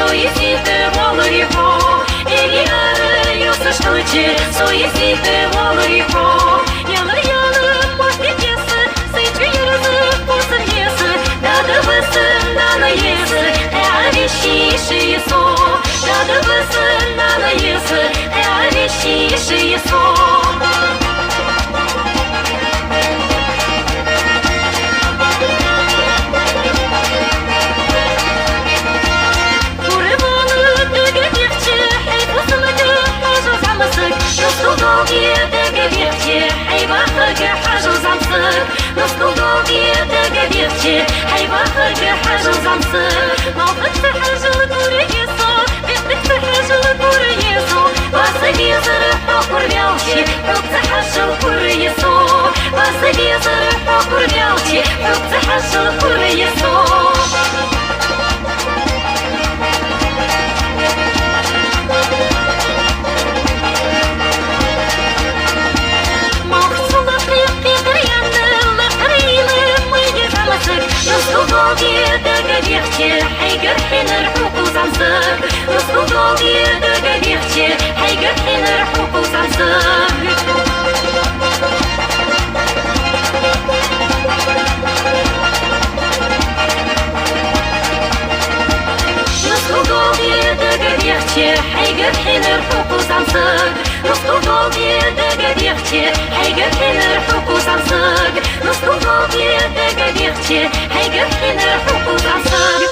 soyezide volariho Eliarı yosa şılıcı soyezide volariho Yalı yalı после пьесы Сычу ярзы после леса Дады высым дана есі Вещишие со Дады высым дана есі Вещишие со حيقر حين رحوق وزنصق نص قضاضي دقا ديختي حيقر حين رحوق وزنصق نص قضاضي دقا ديختي حيقر حين رحوق وزنصق